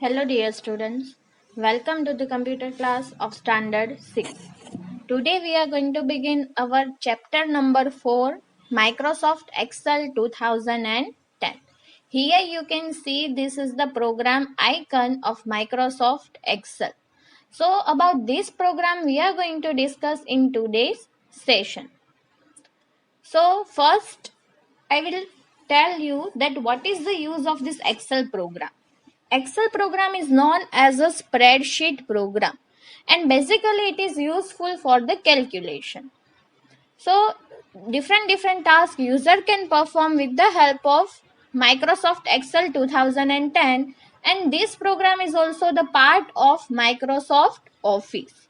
Hello dear students, welcome to the computer class of standard 6. Today we are going to begin our chapter number 4, Microsoft Excel 2010. Here you can see this is the program icon of Microsoft Excel. So about this program we are going to discuss in today's session. So first I will tell you that what is the use of this Excel program. Excel program is known as a spreadsheet program and basically it is useful for the calculation. So different tasks user can perform with the help of Microsoft Excel 2010, and this program is also the part of Microsoft Office.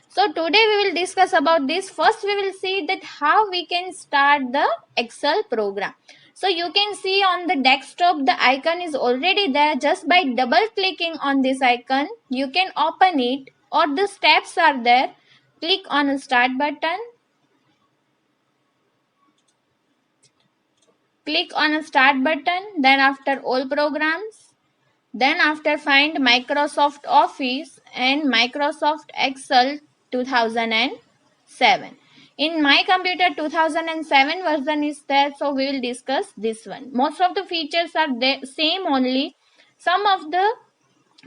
So today we will discuss about this. First we will see that how we can start the Excel program. So you can see on the desktop the icon is already there. Just by double clicking on this icon you can open it, or the steps are there. Click on a start button. Click on a start button, then after all programs, then after find Microsoft Office and Microsoft Excel 2007. In my computer 2007 version is there, so we will discuss this one. Most of the features are the same only. Some of the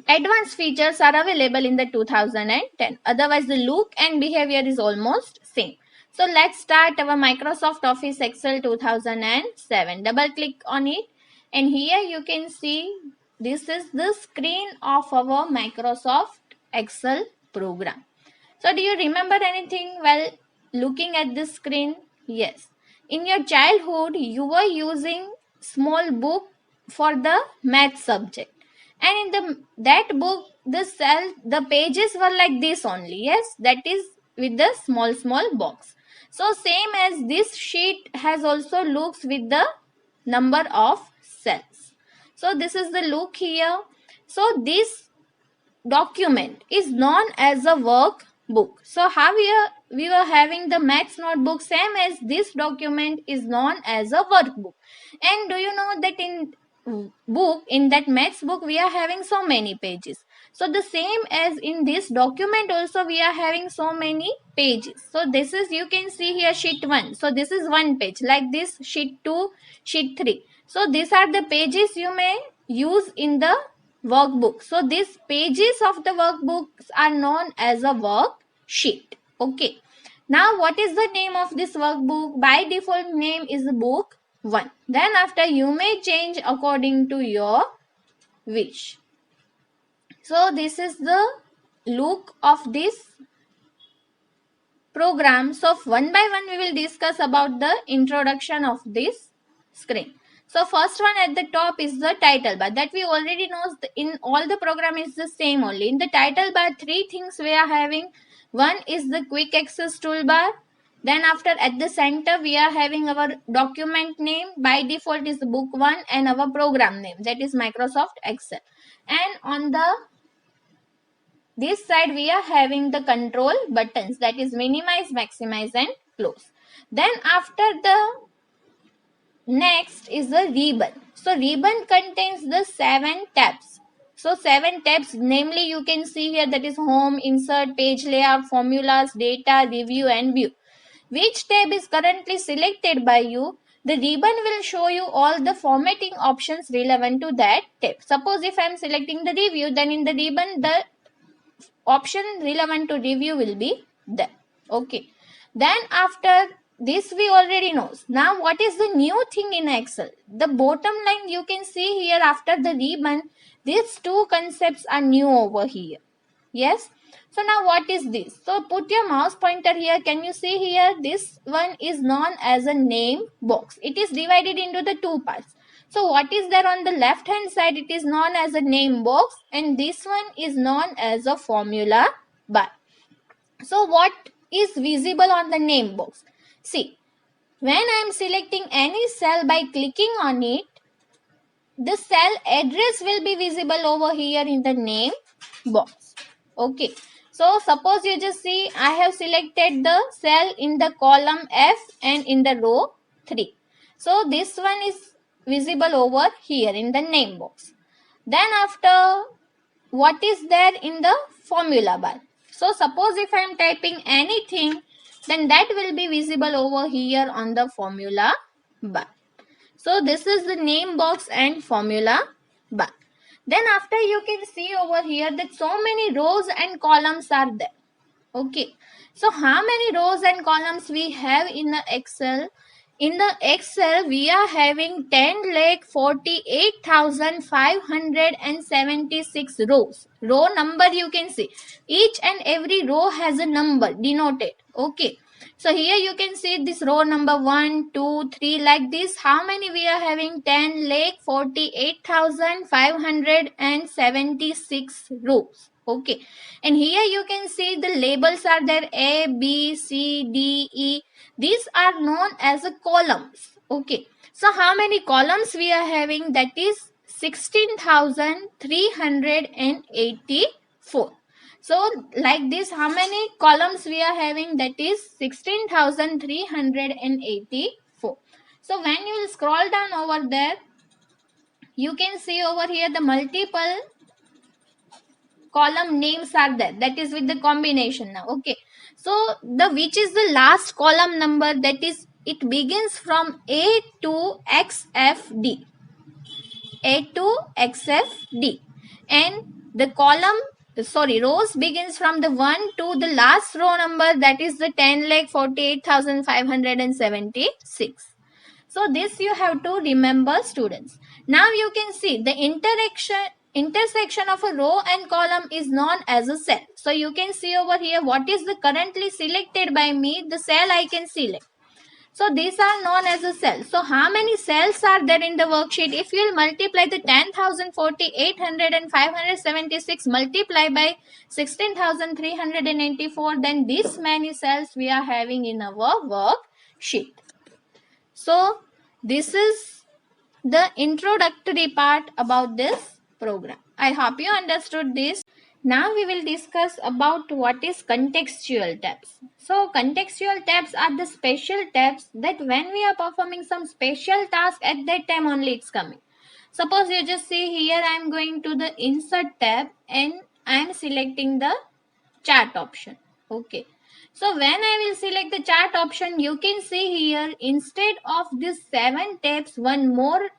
advanced features are available in the 2010. Otherwise the look and behavior is almost same. So let's start our Microsoft Office Excel 2007. Double click on it and here you can see this is the screen of our Microsoft Excel program. So do you remember anything while looking at this screen? Yes. In your childhood you were using small book for the math subject, and in that book the pages were like this only. Yes, that is with the small box. So same as this sheet has also looks with the number of cells. So this is the look here. So this document is known as a workbook. So how we were having the maths notebook, same as this document is known as a workbook. And do you know that in that maths book we are having so many pages. So the same as in this document also we are having so many pages. So this is, you can see here, sheet 1. So this is one page, like this sheet 2, sheet 3. So these are the pages you may use in the workbook. So these pages of the workbooks are known as a worksheet. Okay. Now what is the name of this workbook? By default name is book 1. Then after you may change according to your wish. So this is the look of this program. So one by one we will discuss about the introduction of this screen. So first one at the top is the title bar, that we already know in all the program is the same only. In the title bar, three things we are having. One is the quick access toolbar. Then after at the center we are having our document name. By default is the book 1, and our program name, that is Microsoft Excel. And on the this side we are having the control buttons, that is minimize, maximize and close. Then after the next is the ribbon. So ribbon contains the 7 tabs. So 7 tabs, namely you can see here, that is home, insert, page layout, formulas, data, review and view. Which tab is currently selected by you, the ribbon will show you all the formatting options relevant to that tab. Suppose if I am selecting the review, then in the ribbon the option relevant to review will be there. Okay. Then after this we already know. Now what is the new thing in Excel? The bottom line you can see here after the ribbon, these two concepts are new over here. Yes. So now what is this? So put your mouse pointer here. Can you see here? This one is known as a name box. It is divided into the two parts. So what is there on the left hand side? It is known as a name box, and this one is known as a formula bar. So what is visible on the name box? See, when I am selecting any cell by clicking on it, the cell address will be visible over here in the name box. Okay. So suppose you just see I have selected the cell in the column F and in the row 3. So this one is visible over here in the name box. Then after what is there in the formula bar. So suppose if I am typing anything, then that will be visible over here on the formula bar. So this is the name box and formula bar. Then after, you can see over here that so many rows and columns are there. Okay, so how many rows and columns we have in the Excel? In the Excel, we are having 10,48,576 rows. Row number you can see. Each and every row has a number denoted. Okay. So here you can see this row number 1, 2, 3 like this. How many we are having? 10,48,576 rows. Okay. And here you can see the labels are there: A, B, C, D, E. These are known as a columns. Okay. So how many columns we are having? That is 16,384. So like this, how many columns we are having? That is 16,384. So when you will scroll down over there, you can see over here the multiple column names are there. That is with the combination now. Okay. So the which is the last column number? That is, it begins from A to XFD. A to XFD. And the rows begins from the 1 to the last row number, that is the 10,48,576. So this you have to remember, students. Now you can see the intersection of a row and column is known as a cell. So you can see over here what is the currently selected by me, the cell I can select. So these are known as a cell. So how many cells are there in the worksheet? If you will multiply the 10,048 and 576 multiply by 16,384, then this many cells we are having in our worksheet. So this is the introductory part about this program. I hope you understood this. Now we will discuss about what is contextual tabs. So contextual tabs are the special tabs that when we are performing some special task, at that time only it's coming. Suppose you just see here, I am going to the insert tab and I am selecting the chart option. Okay. So when I will select the chart option, you can see here instead of these 7 tabs, one more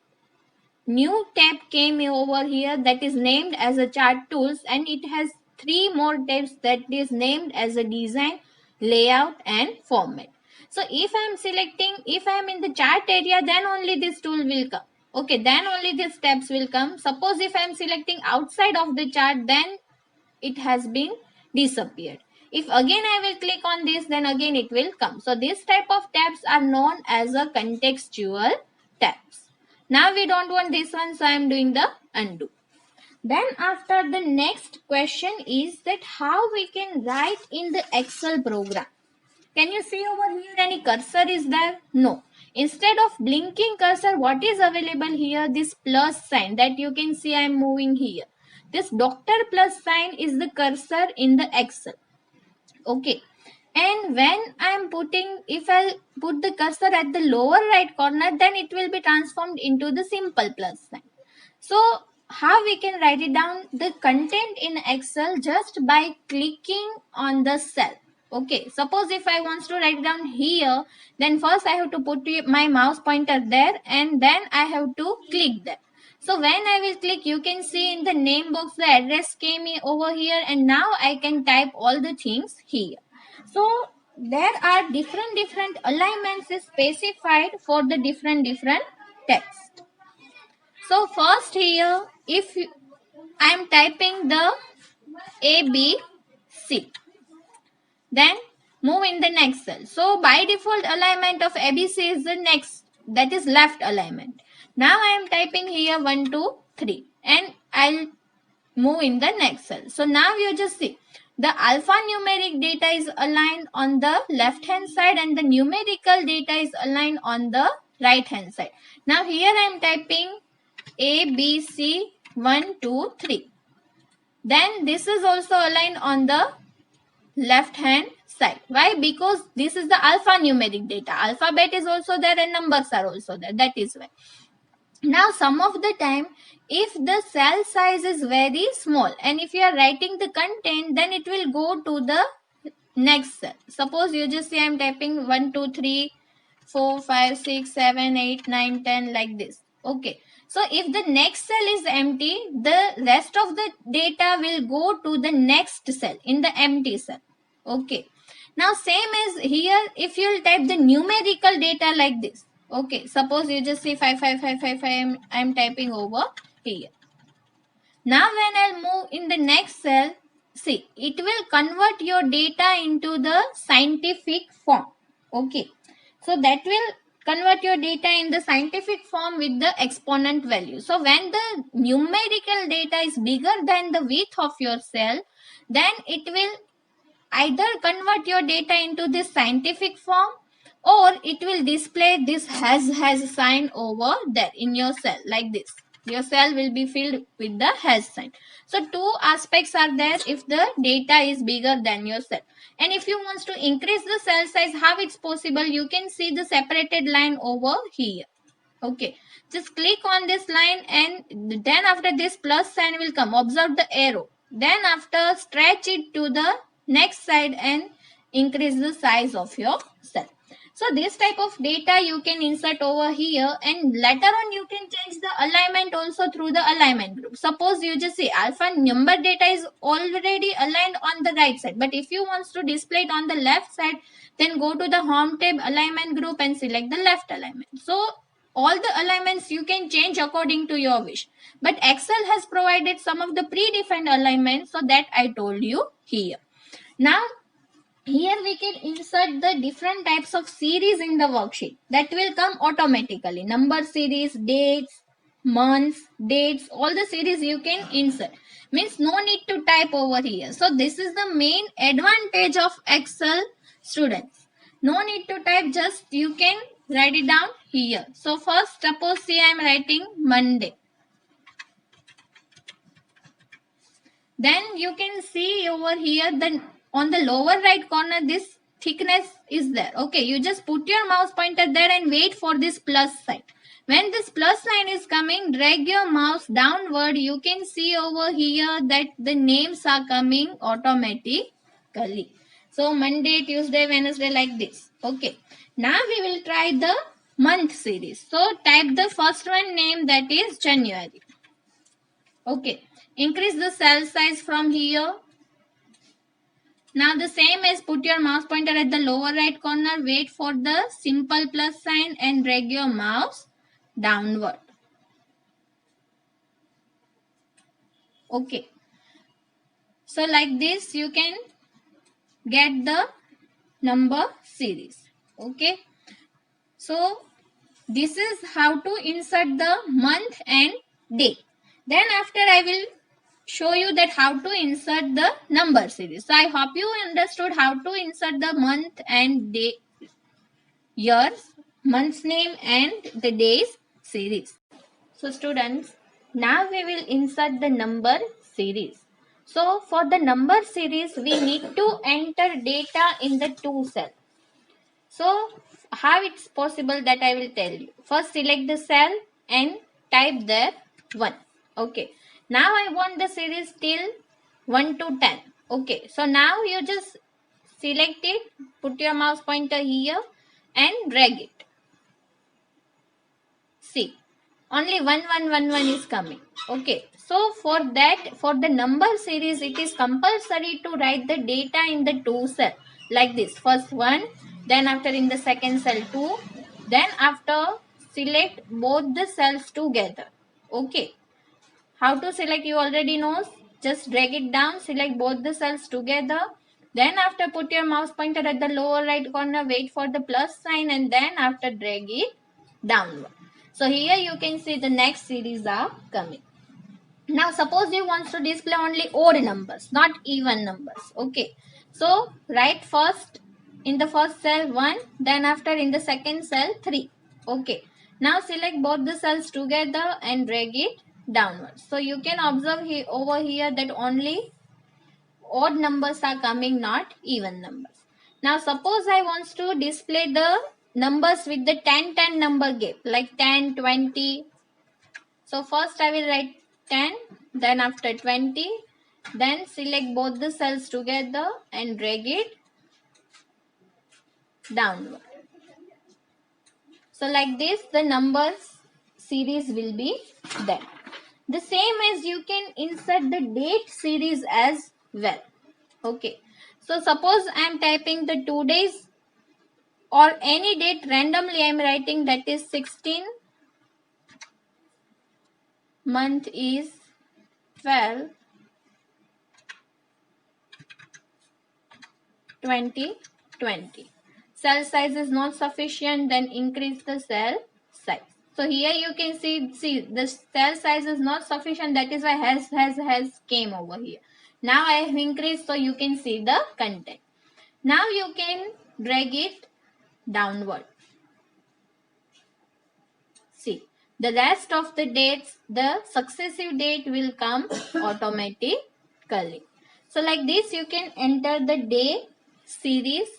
new tab came over here that is named as a chart tools, and it has 3 more tabs that is named as a design, layout and format. So if I am selecting, if I am in the chart area, then only this tool will come. Okay, then only these tabs will come. Suppose if I am selecting outside of the chart, then it has been disappeared. If again I will click on this, then again it will come. So this type of tabs are known as a contextual tabs. Now we don't want this one, so I am doing the undo. Then after, the next question is that how we can write in the Excel program. Can you see over here any cursor is there? No. Instead of blinking cursor, what is available here? This plus sign that you can see I am moving here. This doctor plus sign is the cursor in the Excel. Okay. And when I am putting, if I put the cursor at the lower right corner, then it will be transformed into the simple plus sign. So how we can write it down? The content in Excel just by clicking on the cell. Okay, suppose if I want to write down here, then first I have to put my mouse pointer there and then I have to click there. So when I will click, you can see in the name box the address came over here, and now I can type all the things here. So there are different alignments specified for the different text. So first here, if I am typing the ABC, then move in the next cell. So by default alignment of ABC is the next, that is left alignment. Now I am typing here 1, 2, 3 and I'll move in the next cell. So now you just see the alphanumeric data is aligned on the left hand side and the numerical data is aligned on the right hand side. Now here I am typing ABC 1, 2, 3. Then this is also aligned on the left hand side. Why? Because this is the alphanumeric data. Alphabet is also there and numbers are also there. That is why. Now some of the time, if the cell size is very small and if you are writing the content, then it will go to the next cell. Suppose you just say I'm typing 1 2 3 4 5 6 7 8 9 10 like this. Okay, so if the next cell is empty, the rest of the data will go to the next cell in the empty cell. Okay, now same as here, if you'll type the numerical data like this. Okay, suppose you just say 55555, I'm typing over here. Now when I'll move in the next cell, see, it will convert your data into the scientific form. Okay, so that will convert your data in the scientific form with the exponent value. So when the numerical data is bigger than the width of your cell, then it will either convert your data into this scientific form, or it will display this has sign over there in your cell like this. Your cell will be filled with the has sign. So two aspects are there if the data is bigger than your cell. And if you want to increase the cell size, how it's possible, you can see the separated line over here. Okay, just click on this line and then after this plus sign will come. Observe the arrow. Then after stretch it to the next side and increase the size of your cell. So this type of data you can insert over here, and later on you can change the alignment also through the alignment group. Suppose you just say alpha number data is already aligned on the right side, but if you want to display it on the left side, then go to the home tab alignment group and select the left alignment. So all the alignments you can change according to your wish, but Excel has provided some of the predefined alignments, so that I told you here. Now here we can insert the different types of series in the worksheet that will come automatically. Number series, dates, months, dates, all the series you can insert. Means no need to type over here. So this is the main advantage of Excel, students. No need to type, just you can write it down here. So first suppose say I am writing Monday. Then you can see over here that on the lower right corner this thickness is there. Okay, you just put your mouse pointer there and wait for this plus sign. When this plus sign is coming, drag your mouse downward. You can see over here that the names are coming automatically. So Monday, Tuesday, Wednesday like this. Okay, now we will try the month series. So type the first one name, that is January. Okay, increase the cell size from here. Now the same as put your mouse pointer at the lower right corner, wait for the simple plus sign and drag your mouse downward. Okay, so like this you can get the number series. Okay, so this is how to insert the month and day. Then after I will show you that how to insert the number series. So I hope you understood how to insert the month and day, years, month's name and the days series. So students, now we will insert the number series. So for the number series, we need to enter data in the two cell. So how it's possible, that I will tell you. First select the cell and type there 1. Okay. Now I want the series till 1 to 10. Okay. So now you just select it, put your mouse pointer here and drag it. See, only 1111 is coming. Okay. So for that, for the number series, it is compulsory to write the data in the two cell like this. First 1, then after in the second cell 2, then after select both the cells together. Okay, how to select you already knows. Just drag it down, select both the cells together, then after put your mouse pointer at the lower right corner, wait for the plus sign and then after drag it downward. So here you can see the next series are coming. Now suppose you want to display only odd numbers, not even numbers. Okay, so write first in the first cell 1, then after in the second cell 3. Okay, now select both the cells together and drag it downwards. So you can observe here, over here, that only odd numbers are coming, not even numbers. Now suppose I want to display the numbers with the 10 10 number gap, like 10 20. So first I will write 10, then after 20, then select both the cells together and drag it downward. So like this the numbers series will be there. The same as you can insert the date series as well. Okay. So suppose I am typing the 2 days or any date randomly, I am writing that is 16, month is 12, 2020. Cell size is not sufficient, then increase the cell size. So here you can see the cell size is not sufficient, that is why has came over here. Now I have increased, so you can see the content. Now you can drag it downward. See, the rest of the dates, the successive date will come automatically. So like this you can enter the date series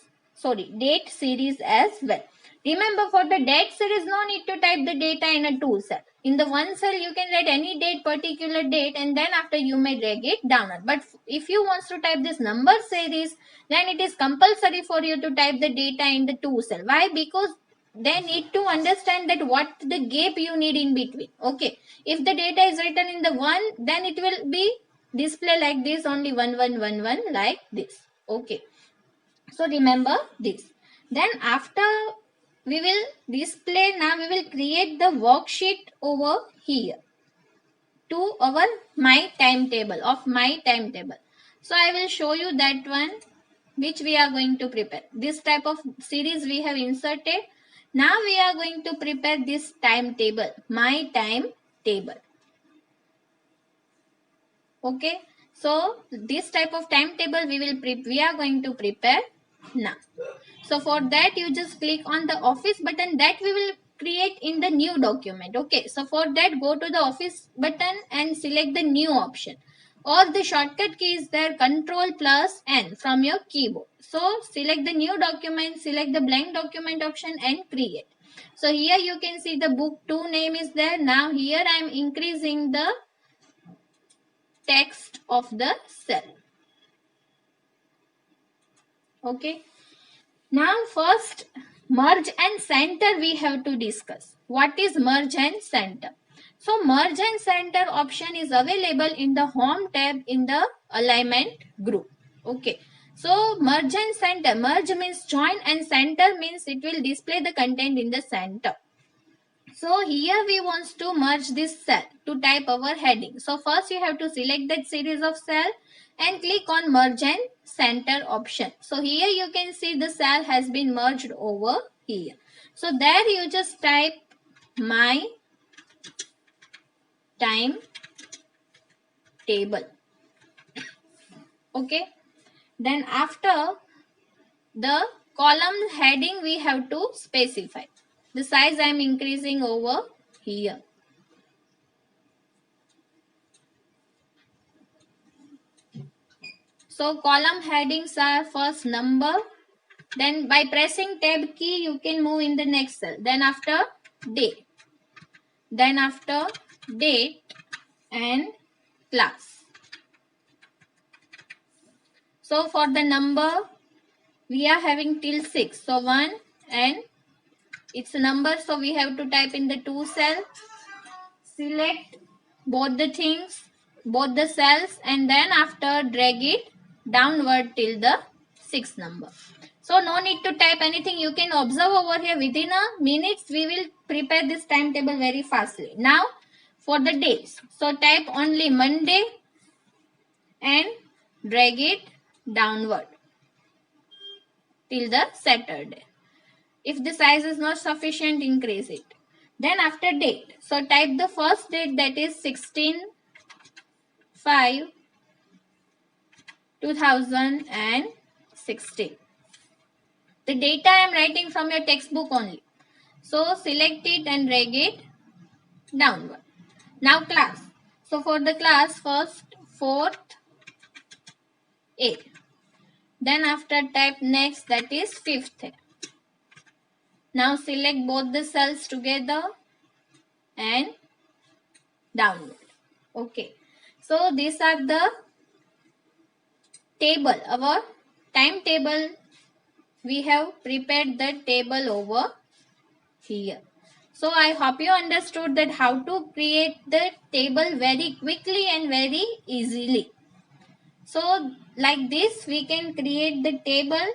as well. Remember, for the date series no need to type the data in a 2 cell. In the 1 cell you can write any date, particular date, and then after you may drag it downward. But if you want to type this number series, then it is compulsory for you to type the data in the 2 cell. Why? Because they need to understand that what the gap you need in between. Okay, if the data is written in the 1, then it will be display like this, only 1111 like this. Okay, so remember this. Then after we will display, now we will create the worksheet over here to our my timetable of my timetable. So I will show you that one which we are going to prepare. This type of series we have inserted. Now we are going to prepare this timetable, my timetable. Okay, so this type of timetable we are going to prepare now. So for that you just click on the office button that we will create in the new document. Okay, so for that go to the office button and select the new option, or the shortcut key is there, Control plus N from your keyboard. So select the new document, select the blank document option and create. So here you can see the book 2 name is there. Now here I am increasing the text of the cell. Okay, now first merge and center we have to discuss. What is merge and center? So merge and center option is available in the home tab in the alignment group. Okay, so merge and center, merge means join and center means it will display the content in the center. So here we want to merge this cell to type our heading. So first you have to select that series of cell and click on merge and center option. So here you can see the cell has been merged over here. So there you just type my time table. Okay, then after the column heading we have to specify. The size I am increasing over here. So column headings are first number, then by pressing tab key you can move in the next cell, then after day, then after date and class. So for the number we are having till 6, so 1 and it's a number, so we have to type in the 2 cell, select both the things, both the cells, and then after drag it downward till the 6th number. So no need to type anything. You can observe over here within a minutes we will prepare this timetable very fastly. Now for the days, so type only Monday and drag it downward till the Saturday. If the size is not sufficient, increase it. Then after date, so type the first date, that is 16/5/2016. The data I am writing from your textbook only. So select it and drag it downward. Now class. So for the class, first 4th A. Then after type next, that is 5th A. Now select both the cells together and download. Okay, so these are the table, our timetable. We have prepared the table over here. So I hope you understood that how to create the table very quickly and very easily. So like this we can create the table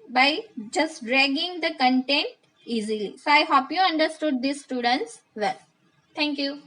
by just dragging the content easily. So I hope you understood this, students, well. Thank you.